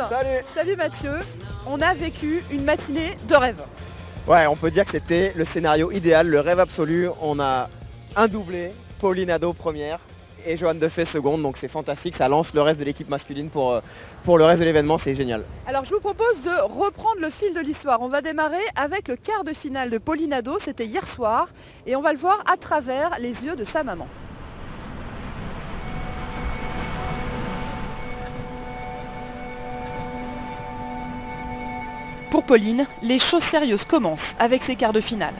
Salut. Salut Mathieu. On a vécu une matinée de rêve. Ouais, on peut dire que c'était le scénario idéal, le rêve absolu. On a un doublé, Pauline Nadeau première et Johanne Defay seconde, donc c'est fantastique, ça lance le reste de l'équipe masculine pour le reste de l'événement, c'est génial. Alors je vous propose de reprendre le fil de l'histoire. On va démarrer avec le quart de finale de Pauline Nadeau, c'était hier soir, et on va le voir à travers les yeux de sa maman. Pour Pauline, les choses sérieuses commencent avec ses quarts de finale.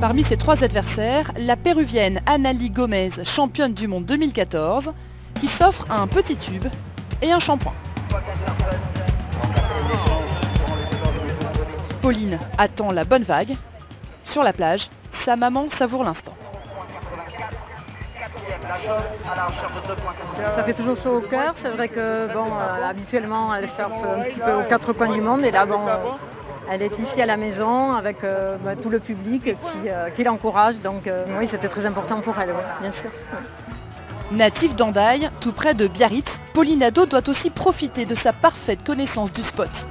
Parmi ses 3 adversaires, la péruvienne Analí Gomez, championne du monde 2014, qui s'offre un petit tube et un shampoing. Pauline attend la bonne vague. Sur la plage, sa maman savoure l'instant. Ça fait toujours chaud au cœur. C'est vrai que bon, habituellement elle surfe un petit peu aux 4 coins du monde et là bon, elle est ici à la maison avec tout le public qui l'encourage. Donc oui, c'était très important pour elle, ouais, bien sûr. Ouais. Native d'Andaï, tout près de Biarritz, Pauline Nadeau doit aussi profiter de sa parfaite connaissance du spot.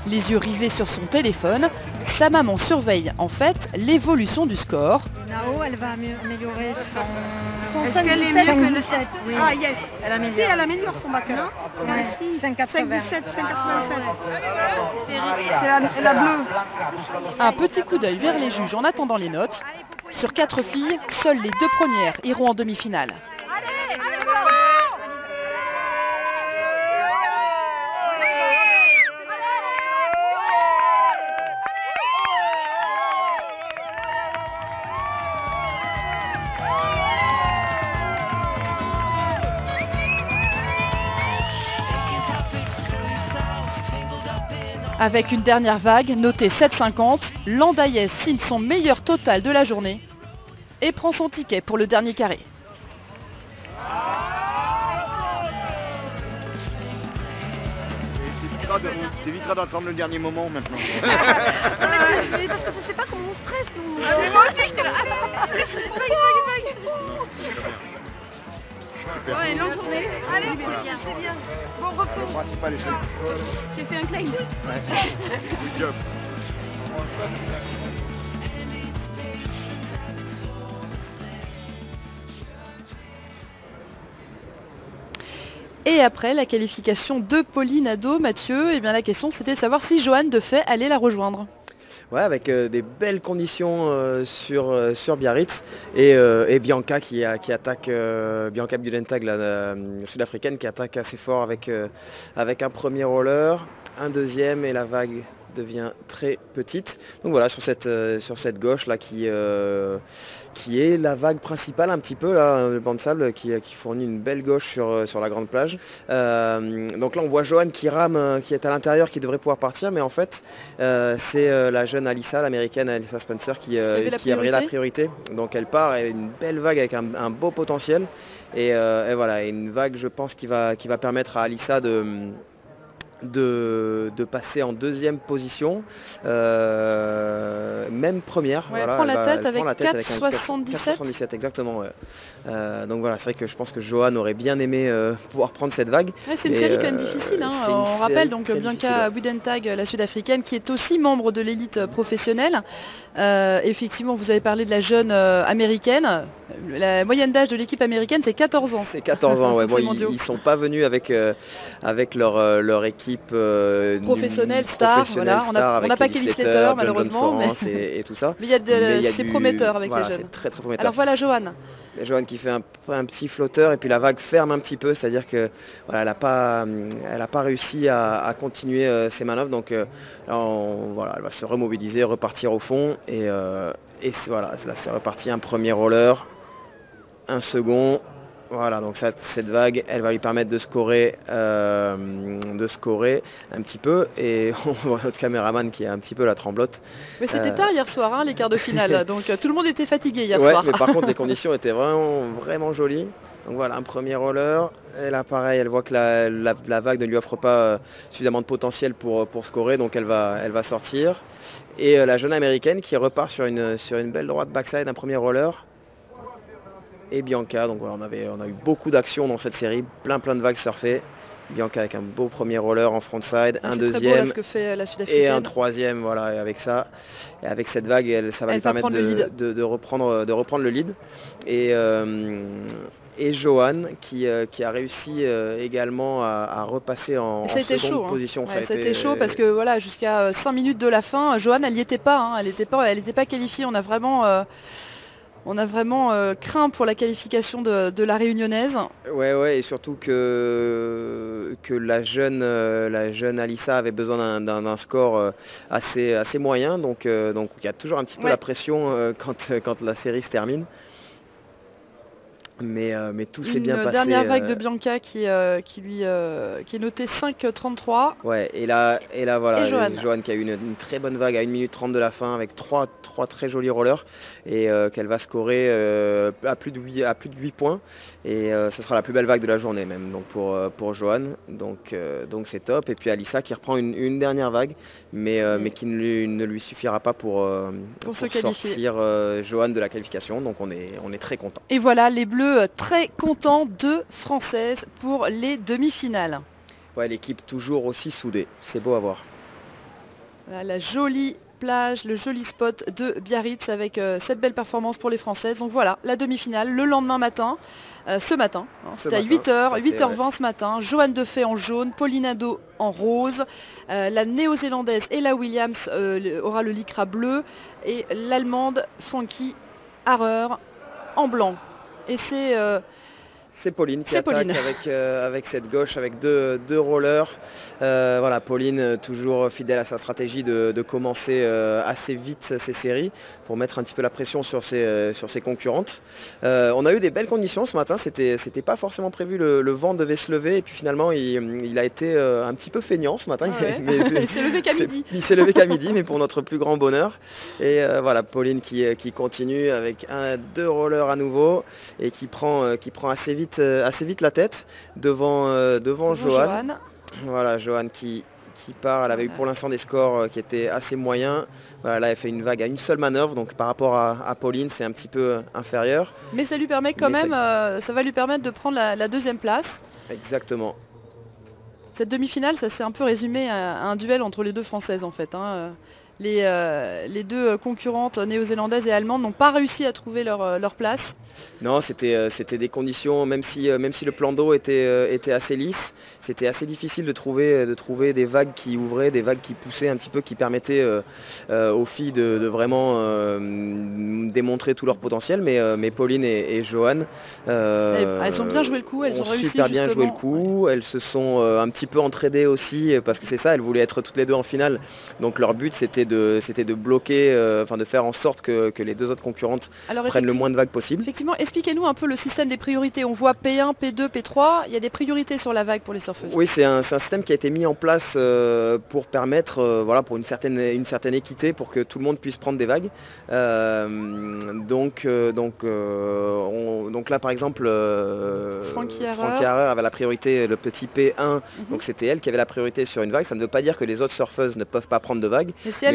Les yeux rivés sur son téléphone, sa maman surveille en fait l'évolution du score. Nao, elle va améliorer son... Est-ce qu'elle est mieux que le 7? Oui. Ah yes. Elle Si, elle améliore son bac. Non, Ah, si. 5,87. 5,17, 5,87. C'est la bleue. Un petit coup d'œil vers les juges en attendant les notes. Sur 4 filles, seules les 2 premières iront en demi-finale. Avec une dernière vague notée 7,50, l'Andaillaise signe son meilleur total de la journée et prend son ticket pour le dernier carré. T'éviteras d'attendre le dernier moment maintenant. Mais parce que je sais pas comment on stresse nous. Mais moi aussi j'étais là. Ouais, longue journée. Allez, c'est bien. Bon repos. J'ai fait un climb. Good job. Et après la qualification de Pauline Nadeau, Mathieu, eh bien la question c'était de savoir si Johanne Defay allait la rejoindre. Ouais, avec des belles conditions sur Biarritz et Bianca qui attaque, Bianca Budentag, la sud-africaine, qui attaque assez fort avec un premier roller, un deuxième et la vague devient très petite. Donc voilà, sur cette gauche là qui est la vague principale un petit peu, là, le banc de sable qui fournit une belle gauche sur la grande plage. Donc là on voit Johanne qui rame, qui est à l'intérieur, qui devrait pouvoir partir, mais en fait c'est la jeune Alyssa, l'américaine Alyssa Spencer qui avait la priorité. Donc elle part, et une belle vague avec un beau potentiel et voilà, une vague je pense qui va permettre à Alyssa de passer en deuxième position, même première. Ouais, voilà, elle prend la tête avec 4,77. 4,77 exactement. Ouais. Donc voilà, c'est vrai que je pense que Johanne aurait bien aimé pouvoir prendre cette vague. Ouais, c'est une série quand même difficile. Hein. On rappelle donc Bianca Budentag, la sud-africaine, qui est aussi membre de l'élite professionnelle. Effectivement, vous avez parlé de la jeune américaine. La moyenne d'âge de l'équipe américaine, c'est 14 ans. C'est 14 ans, ouais. Bon, ils ne sont pas venus avec leur équipe professionnelle, star. Voilà. On n'a pas Kelly Slater, malheureusement. Et tout ça. Mais c'est prometteur avec les jeunes. C'est très prometteur. Alors voilà Johanne. Johanne qui fait un petit flotteur et puis la vague ferme un petit peu, c'est-à-dire que voilà, elle n'a pas réussi à continuer ses manœuvres, donc là, elle va se remobiliser, repartir au fond et voilà, là c'est reparti, un premier roller, un second. Voilà, donc cette vague, elle va lui permettre de scorer un petit peu. Et on voit notre caméraman qui est un petit peu la tremblote. Mais c'était tard hier soir, hein, les quarts de finale. Donc tout le monde était fatigué hier ouais, soir. Mais par contre, les conditions étaient vraiment jolies. Donc voilà, un premier roller. Et là, pareil, elle voit que la vague ne lui offre pas suffisamment de potentiel pour scorer. Donc elle va sortir. Et la jeune américaine qui repart sur une belle droite backside, un premier roller. et Bianca. Donc voilà, on a eu beaucoup d'actions dans cette série, plein de vagues surfées. Bianca avec un beau premier roller en frontside, un deuxième très beau, là, ce que fait la Sud-Africaine. Et un troisième, voilà, et avec ça. Et avec cette vague, ça va lui permettre de reprendre le lead. Et Johan qui a réussi également à repasser en seconde position. Ouais, c'était chaud parce que voilà, jusqu'à 5 minutes de la fin, Johan elle n'y était pas, hein, elle n'était pas qualifiée. On a vraiment craint pour la qualification de la réunionnaise. Ouais, et surtout que la jeune Alyssa avait besoin d'un score assez moyen, donc il y a toujours un petit peu la pression quand la série se termine. Mais tout s'est bien passé. Une dernière vague de Bianca qui est notée 5,33. Ouais, et là voilà, Johan qui a eu une très bonne vague à 1 minute 30 de la fin avec trois très jolis rollers et qu'elle va scorer à plus de 8 points. Et ce sera la plus belle vague de la journée même donc pour Johan. Donc c'est top. Et puis Alyssa qui reprend une dernière vague, mais qui ne lui suffira pas pour sortir Johan de la qualification. Donc on est très content. Et voilà, les Bleus très contents de Françaises pour les demi-finales. Ouais, l'équipe toujours aussi soudée, c'est beau à voir. Voilà, la jolie plage, le joli spot de Biarritz avec cette belle performance pour les Françaises. Donc voilà, la demi-finale le lendemain matin, ce matin, c'était à 8h, 8h20 ce matin. Johanne Defay en jaune, Pauline Hadot en rose, la néo-zélandaise Ella Williams aura le lycra bleu et l'allemande Frankie Harrer en blanc. Et c'est Pauline qui attaque avec cette gauche, avec deux rollers. Voilà, Pauline toujours fidèle à sa stratégie de commencer assez vite ces séries pour mettre un petit peu la pression sur ses concurrentes. On a eu des belles conditions ce matin, c'était pas forcément prévu, le vent devait se lever et puis finalement il a été un petit peu feignant ce matin. Ouais. Il s'est levé qu'à midi. Il s'est levé qu'à midi, mais pour notre plus grand bonheur. Et voilà, Pauline qui continue avec 2 rollers à nouveau et qui prend assez vite la tête devant Johan. Voilà, Johan qui part, elle avait eu pour l'instant des scores qui étaient assez moyens. Voilà, là elle fait une vague à une seule manœuvre, donc par rapport à Pauline c'est un petit peu inférieur. Mais ça lui permet quand même, ça va lui permettre de prendre la deuxième place. Exactement. Cette demi-finale, ça s'est un peu résumé à un duel entre les deux Françaises en fait. Hein. Les deux concurrentes néo-zélandaises et allemandes n'ont pas réussi à trouver leur place. Non, c'était des conditions, même si le plan d'eau était assez lisse, c'était assez difficile de trouver des vagues qui ouvraient, des vagues qui poussaient un petit peu, qui permettaient aux filles de vraiment démontrer tout leur potentiel. Mais Pauline et Johan, elles ont bien joué le coup, elles ont réussi super bien joué le coup. Elles se sont un petit peu entraidées aussi, parce que c'est ça, elles voulaient être toutes les deux en finale. Donc leur but c'était de bloquer, de faire en sorte que les deux autres concurrentes prennent le moins de vagues possible. Effectivement, expliquez-nous un peu le système des priorités. On voit P1, P2, P3, il y a des priorités sur la vague pour les surfeuses. Oui, c'est un système qui a été mis en place pour permettre, pour une certaine équité, pour que tout le monde puisse prendre des vagues. Donc là par exemple, Frankie Harrer avait la priorité, le petit P1, donc c'était elle qui avait la priorité sur une vague. Ça ne veut pas dire que les autres surfeuses ne peuvent pas prendre de vagues. Mais si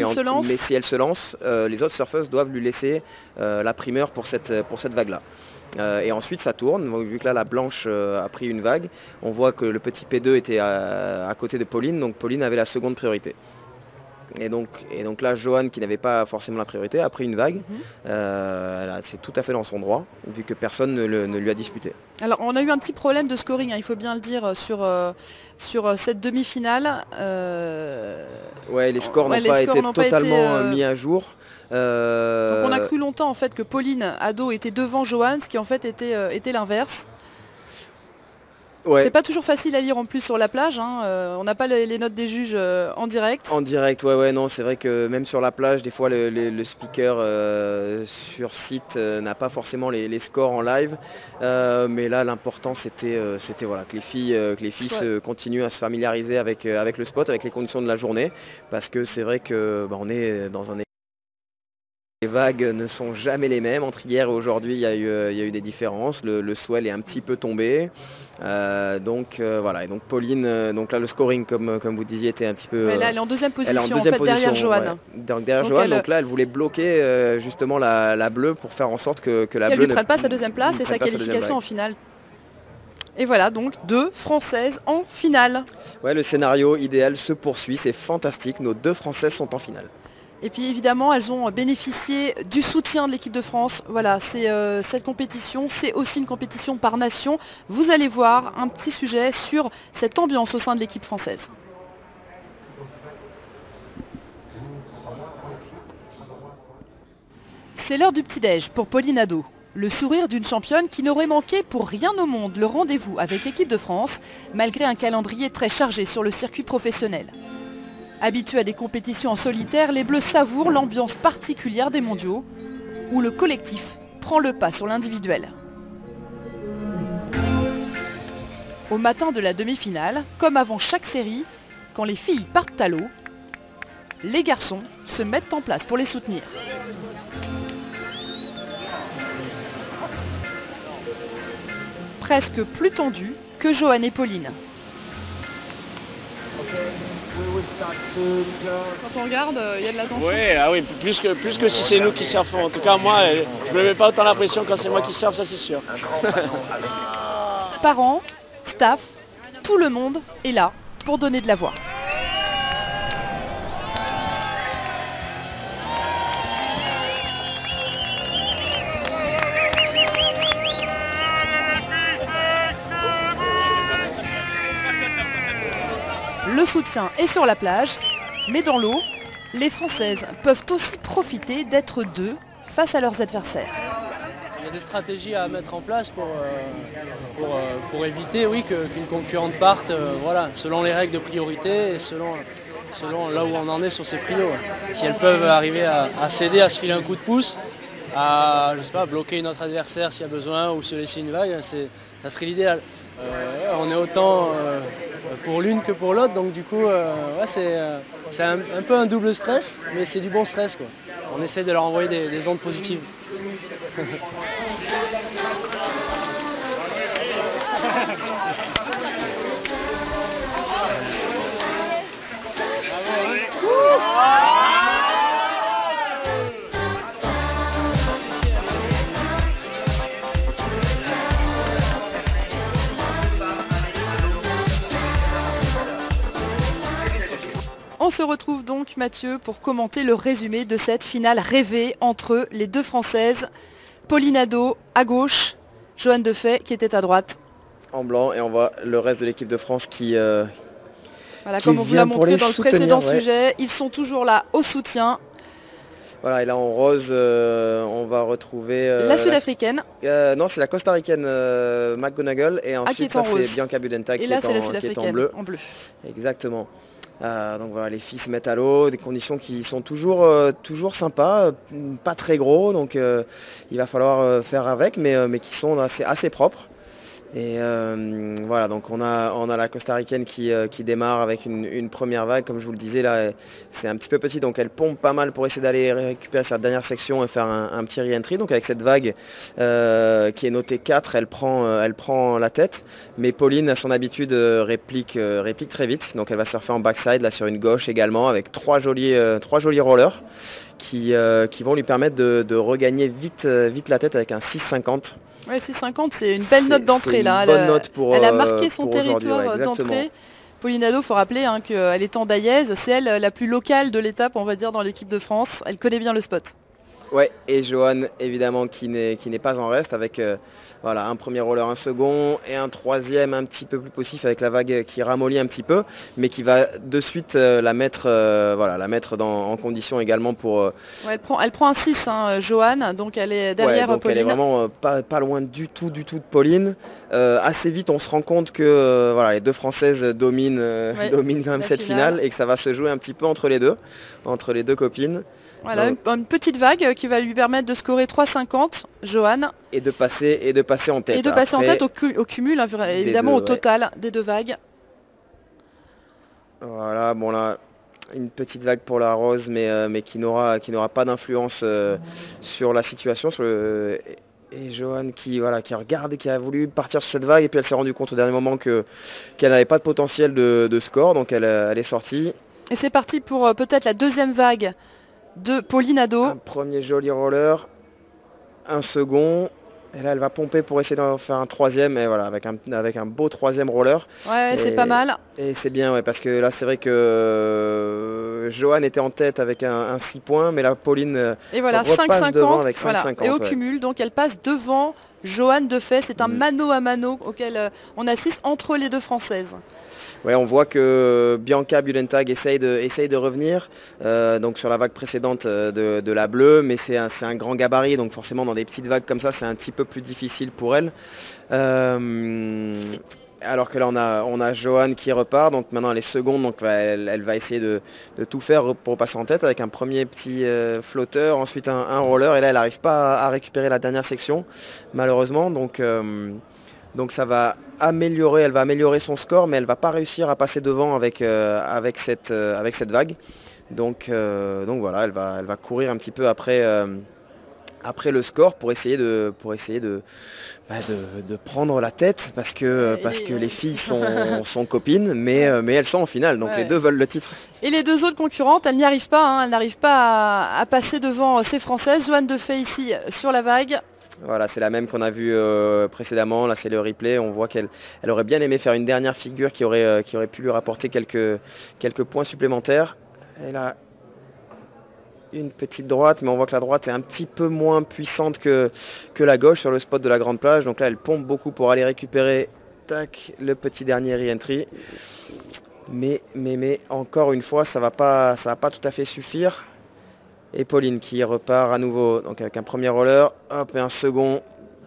elle se lance, les autres surfeuses doivent lui laisser la primeur pour cette vague-là. Et ensuite ça tourne, vu que là la blanche a pris une vague, on voit que le petit P2 était à côté de Pauline, donc Pauline avait la seconde priorité. Et donc là Johan, qui n'avait pas forcément la priorité, a pris une vague. C'est tout à fait dans son droit, vu que personne ne lui a disputé. Alors on a eu un petit problème de scoring, hein, il faut bien le dire, sur cette demi-finale. Ouais, les scores n'ont pas été totalement mis à jour. Donc on a cru longtemps en fait que Pauline Hadot était devant Johan, ce qui en fait était l'inverse. Ouais. C'est pas toujours facile à lire en plus sur la plage, hein. On n'a pas les notes des juges en direct. En direct, ouais, non, c'est vrai que même sur la plage, des fois le speaker sur site n'a pas forcément les scores en live. Mais là l'important c'était voilà, que les filles se continuent à se familiariser avec le spot, avec les conditions de la journée, parce que c'est vrai que on est dans un vagues ne sont jamais les mêmes. Entre hier et aujourd'hui, il y a eu des différences. Le swell est un petit peu tombé. Voilà, et donc Pauline, donc là le scoring comme vous disiez était un petit peu... là elle est en deuxième position, derrière Joanne. Ouais. Derrière Joanne, donc là elle voulait bloquer justement la bleue pour faire en sorte que la bleue ne prenne pas sa deuxième place et sa qualification en finale. Et voilà donc 2 Françaises en finale. Ouais, le scénario idéal se poursuit, c'est fantastique, nos 2 Françaises sont en finale. Et puis évidemment, elles ont bénéficié du soutien de l'équipe de France. Voilà, c'est cette compétition, c'est aussi une compétition par nation. Vous allez voir un petit sujet sur cette ambiance au sein de l'équipe française. C'est l'heure du petit-déj pour Pauline Hadot. Le sourire d'une championne qui n'aurait manqué pour rien au monde le rendez-vous avec l'équipe de France, malgré un calendrier très chargé sur le circuit professionnel. Habitués à des compétitions en solitaire, les Bleus savourent l'ambiance particulière des mondiaux, où le collectif prend le pas sur l'individuel. Au matin de la demi-finale, comme avant chaque série, quand les filles partent à l'eau, les garçons se mettent en place pour les soutenir. Presque plus tendu que Joanne et Pauline. Quand on regarde, il y a de la tension. Oui, plus que si c'est nous qui surfons. En tout cas, moi, je ne me mets pas autant la pression quand c'est moi qui surfe, ça c'est sûr. Parents, staff, tout le monde est là pour donner de la voix. Le soutien est sur la plage, mais dans l'eau, les Françaises peuvent aussi profiter d'être 2 face à leurs adversaires. Il y a des stratégies à mettre en place pour éviter qu'une concurrente parte selon les règles de priorité et selon là où on en est sur ces prios. Si elles peuvent arriver à céder, à se filer un coup de pouce, à bloquer notre adversaire s'il y a besoin ou se laisser une vague, ça serait l'idéal. On est autant pour l'une que pour l'autre, donc du coup c'est un peu un double stress, mais c'est du bon stress quoi. On essaie de leur envoyer des ondes positives. On se retrouve donc Mathieu pour commenter le résumé de cette finale rêvée entre les 2 Françaises, Pauline Hadot à gauche, Joanne Defay qui était à droite. En blanc, et on voit le reste de l'équipe de France qui comme on vous l'a montré dans le précédent sujet, ils sont toujours là au soutien. Voilà, et là en rose, on va retrouver... la Sud-Africaine. Non, c'est la Costaricaine McGonigal, et ensuite ça c'est Bianca Budentak qui est en bleu. Exactement. Donc voilà, les filles se mettent à l'eau, des conditions qui sont toujours sympas, pas très gros, donc il va falloir faire avec, mais qui sont assez propres. Et voilà, donc on a la Costaricaine qui démarre avec une première vague, comme je vous le disais là, c'est un petit peu petit, donc elle pompe pas mal pour essayer d'aller récupérer sa dernière section et faire un petit re-entry. Donc avec cette vague qui est notée 4, elle prend la tête, mais Pauline à son habitude réplique très vite, donc elle va surfer en backside là sur une gauche également avec trois jolis rollers qui vont lui permettre de regagner vite la tête avec un 6,50. Ouais, 6,50, c'est une belle note d'entrée là. Elle a marqué son territoire d'entrée. Pauline Hadot, il faut rappeler qu'elle est andaillaise, c'est elle la plus locale de l'étape, on va dire, dans l'équipe de France. Elle connaît bien le spot. Ouais, et Joanne évidemment qui n'est pas en reste avec un premier roller, un second et un troisième un petit peu plus poussif avec la vague qui ramollit un petit peu, mais qui va de suite la mettre en condition également pour... Ouais, elle prend un 6, Joanne, donc elle est derrière donc Pauline. Elle est vraiment pas loin du tout de Pauline. Assez vite on se rend compte que les 2 Françaises dominent quand même cette finale et que ça va se jouer un petit peu entre les deux copines. Voilà, une petite vague qui va lui permettre de scorer 3,50, Joanne. Et de passer en tête. Et de passer en tête au cumul, évidemment, au total des 2 vagues. Voilà, bon là, une petite vague pour la Rose, mais qui n'aura pas d'influence sur la situation. Et Johanne qui regarde et qui a voulu partir sur cette vague, et puis elle s'est rendue compte au dernier moment qu'elle n'avait pas de potentiel de score, donc elle est sortie. Et c'est parti pour peut-être la deuxième vague de Pauline Ado. Un premier joli roller, un second, et là elle va pomper pour essayer d'en faire un troisième, et voilà, avec un beau troisième roller. Ouais, c'est pas mal. Et c'est bien, ouais, parce que là c'est vrai que Johanne était en tête avec un 6 points, mais là Pauline et voilà, repasse devant avec 5,50. Voilà. Et au cumul, donc elle passe devant Johanne Defay. C'est un mano à mano auquel on assiste entre les deux Françaises. Ouais, on voit que Bianca Budentag essaye de revenir donc sur la vague précédente de la bleue, mais c'est un grand gabarit, donc forcément dans des petites vagues comme ça c'est un petit peu plus difficile pour elle. Alors que là on a Johanne qui repart, donc maintenant elle est seconde, donc elle va essayer de tout faire pour passer en tête avec un premier petit flotteur, ensuite un roller, et là elle n'arrive pas à récupérer la dernière section malheureusement, donc ça va elle va améliorer son score, mais elle va pas réussir à passer devant avec cette vague. Donc voilà, elle va courir un petit peu après le score pour essayer de prendre la tête, parce que les filles sont copines, mais elles sont en finale, donc les deux veulent le titre. Et les deux autres concurrentes, elles n'y arrivent pas, elles n'arrivent pas à passer devant ces Françaises. Johanne Defay ici sur la vague. Voilà, c'est la même qu'on a vue précédemment, là c'est le replay, on voit qu'elle aurait bien aimé faire une dernière figure qui aurait pu lui rapporter quelques points supplémentaires. Elle a une petite droite, mais on voit que la droite est un petit peu moins puissante que la gauche sur le spot de la grande plage, donc là elle pompe beaucoup pour aller récupérer le petit dernier re-entry. Mais encore une fois, ça va pas tout à fait suffire. Et Pauline qui repart à nouveau, donc avec un premier roller, hop, et un second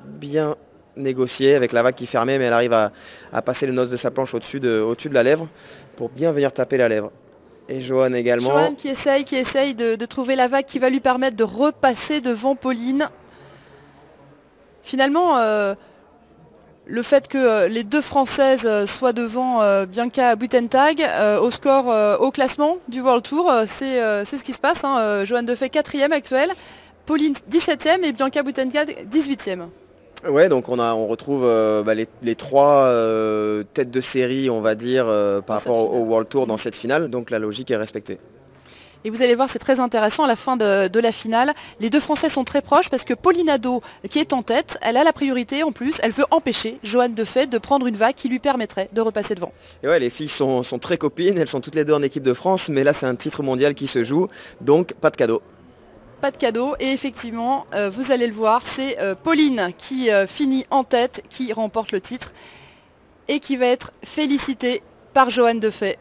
bien négocié avec la vague qui fermait, mais elle arrive à passer le nose de sa planche au-dessus de la lèvre pour bien venir taper la lèvre. Et Johanne également. Johanne qui essaye de trouver la vague qui va lui permettre de repasser devant Pauline. Finalement, le fait que les deux Françaises soient devant Bianca Budentag au classement du World Tour, c'est ce qui se passe. Johanne Defay 4e actuelle, Pauline 17e et Bianca Budentag 18e. Ouais, donc on retrouve les trois têtes de série, on va dire, par rapport au World Tour dans cette finale, donc la logique est respectée. Et vous allez voir, c'est très intéressant à la fin de la finale. Les deux Français sont très proches parce que Pauline Ado, qui est en tête, elle a la priorité en plus. Elle veut empêcher Johanne Defay de prendre une vague qui lui permettrait de repasser devant. Et ouais, les filles sont très copines, elles sont toutes les deux en équipe de France, mais là c'est un titre mondial qui se joue, donc pas de cadeau. Pas de cadeau, et effectivement, vous allez le voir, c'est Pauline qui finit en tête, qui remporte le titre et qui va être félicitée par Johanne Defay.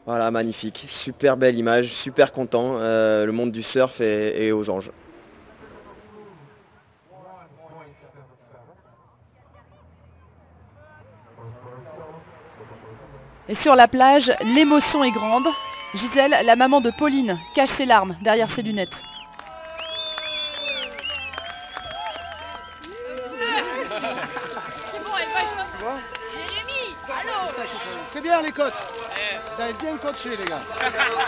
Voilà, magnifique, super belle image, super content, le monde du surf est aux anges. Et sur la plage, l'émotion est grande. Gisèle, la maman de Pauline, cache ses larmes derrière ses lunettes. Jérémy, allô. Très bien les coachs. Vous avez bien coaché les gars.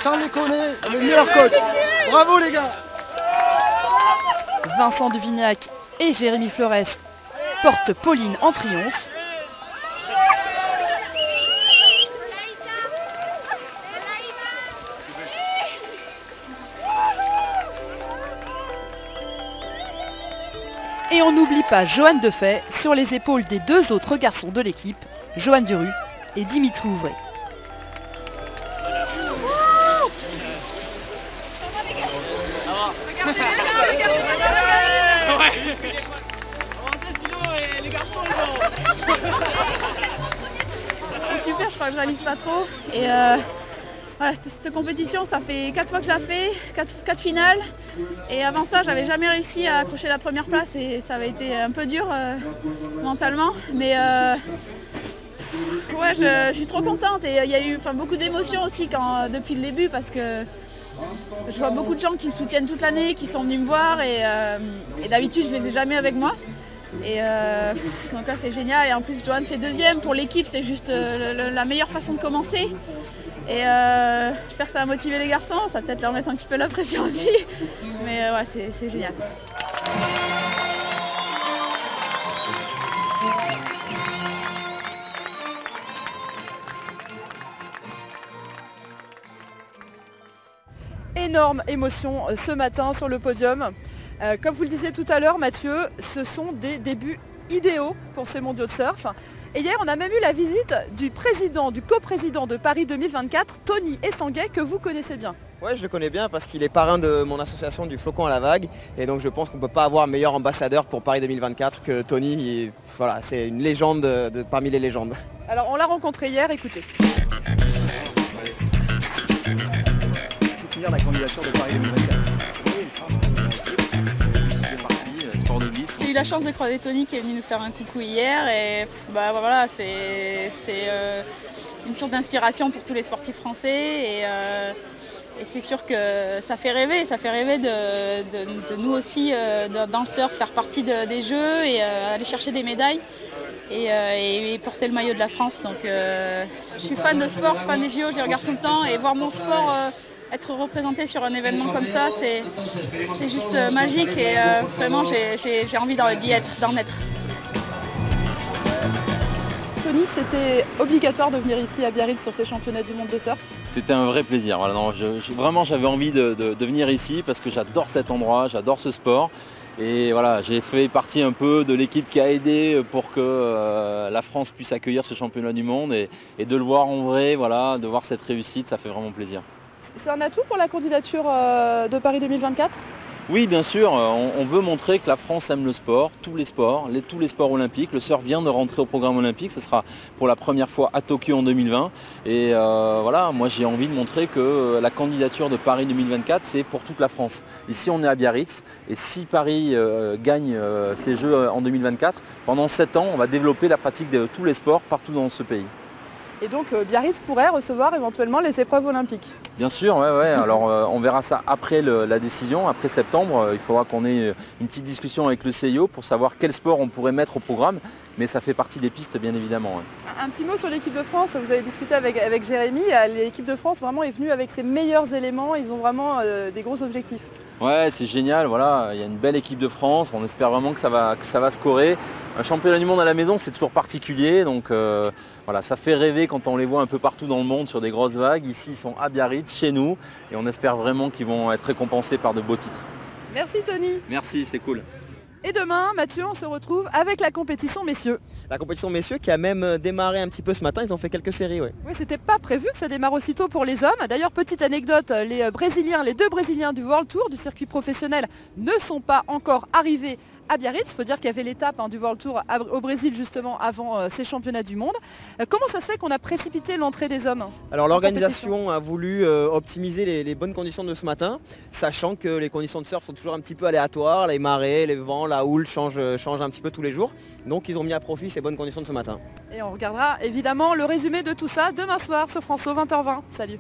Sans déconner, le meilleur coach. Bravo les gars. Vincent Duvignac et Jérémy Florest portent Pauline en triomphe. Et on n'oublie pas Johanne Defay sur les épaules des deux autres garçons de l'équipe, Johan Duru et Dimitri Ouvray. C'est super, je crois que je réalise pas trop. Et voilà, cette compétition, ça fait 4 fois que je la fais, 4 finales. Et avant ça, j'avais jamais réussi à accrocher la première place et ça avait été un peu dur mentalement. Mais ouais, je suis trop contente et il y a eu beaucoup d'émotions aussi depuis le début parce que je vois beaucoup de gens qui me soutiennent toute l'année, qui sont venus me voir et d'habitude je les ai jamais avec moi. Et donc là c'est génial et en plus Johanne fait deuxième, pour l'équipe c'est juste la meilleure façon de commencer. Et j'espère que ça va motiver les garçons, ça va peut-être leur mettre un petit peu la pression aussi. Mais ouais, c'est génial. Énorme émotion ce matin sur le podium. Comme vous le disiez tout à l'heure, Mathieu, ce sont des débuts idéaux pour ces mondiaux de surf. Et hier, on a même eu la visite du coprésident de Paris 2024, Tony Estanguet, que vous connaissez bien. Ouais, je le connais bien parce qu'il est parrain de mon association du Flocon à la Vague. Et donc je pense qu'on ne peut pas avoir meilleur ambassadeur pour Paris 2024 que Tony. Voilà, c'est une légende parmi les légendes. Alors on l'a rencontré hier, écoutez. La candidature de Paris 2024. J'ai eu la chance de croiser Tony qui est venu nous faire un coucou hier et voilà, c'est une source d'inspiration pour tous les sportifs français et c'est sûr que ça fait rêver de nous aussi dans le surf faire partie des Jeux et aller chercher des médailles et porter le maillot de la France. Donc je suis fan de sport, fan des JO, je les regarde tout le temps et voir mon sport être représenté sur un événement comme ça, c'est juste magique et vraiment j'ai envie d'en être. Tony, c'était obligatoire de venir ici à Biarritz sur ces championnats du monde de surf? C'était un vrai plaisir. Voilà, non, vraiment j'avais envie de venir ici parce que j'adore cet endroit, j'adore ce sport. Et voilà, j'ai fait partie un peu de l'équipe qui a aidé pour que la France puisse accueillir ce championnat du monde et de le voir en vrai, voilà, de voir cette réussite, ça fait vraiment plaisir. C'est un atout pour la candidature de Paris 2024? Oui, bien sûr, on veut montrer que la France aime le sport, tous les sports olympiques. Le surf vient de rentrer au programme olympique, ce sera pour la première fois à Tokyo en 2020. Et voilà, moi j'ai envie de montrer que la candidature de Paris 2024, c'est pour toute la France. Ici on est à Biarritz, et si Paris gagne ces Jeux en 2024, pendant 7 ans, on va développer la pratique de tous les sports partout dans ce pays. Et donc Biarritz pourrait recevoir éventuellement les épreuves olympiques? Bien sûr, ouais. Alors on verra ça après la décision, après septembre. Il faudra qu'on ait une petite discussion avec le CIO pour savoir quel sport on pourrait mettre au programme. Mais ça fait partie des pistes, bien évidemment. Ouais. Un petit mot sur l'équipe de France. Vous avez discuté avec Jérémy. L'équipe de France vraiment est venue avec ses meilleurs éléments. Ils ont vraiment des gros objectifs. Ouais, c'est génial, voilà, il y a une belle équipe de France, on espère vraiment que ça va scorer. Un championnat du monde à la maison, c'est toujours particulier, donc voilà, ça fait rêver quand on les voit un peu partout dans le monde sur des grosses vagues. Ici, ils sont à Biarritz, chez nous, et on espère vraiment qu'ils vont être récompensés par de beaux titres. Merci Tony. Merci, c'est cool. Et demain, Mathieu, on se retrouve avec la compétition messieurs. La compétition messieurs qui a même démarré un petit peu ce matin, ils ont fait quelques séries. Oui, c'était pas prévu que ça démarre aussitôt pour les hommes. D'ailleurs, petite anecdote, les deux Brésiliens du World Tour, du circuit professionnel, ne sont pas encore arrivés à Biarritz. Il faut dire qu'il y avait l'étape du World Tour au Brésil justement avant ces championnats du monde. Comment ça se fait qu'on a précipité l'entrée des hommes? Alors l'organisation a voulu optimiser les bonnes conditions de ce matin, sachant que les conditions de surf sont toujours un petit peu aléatoires, les marées, les vents, la houle changent un petit peu tous les jours. Donc ils ont mis à profit ces bonnes conditions de ce matin. Et on regardera évidemment le résumé de tout ça demain soir sur France O 20h20. Salut.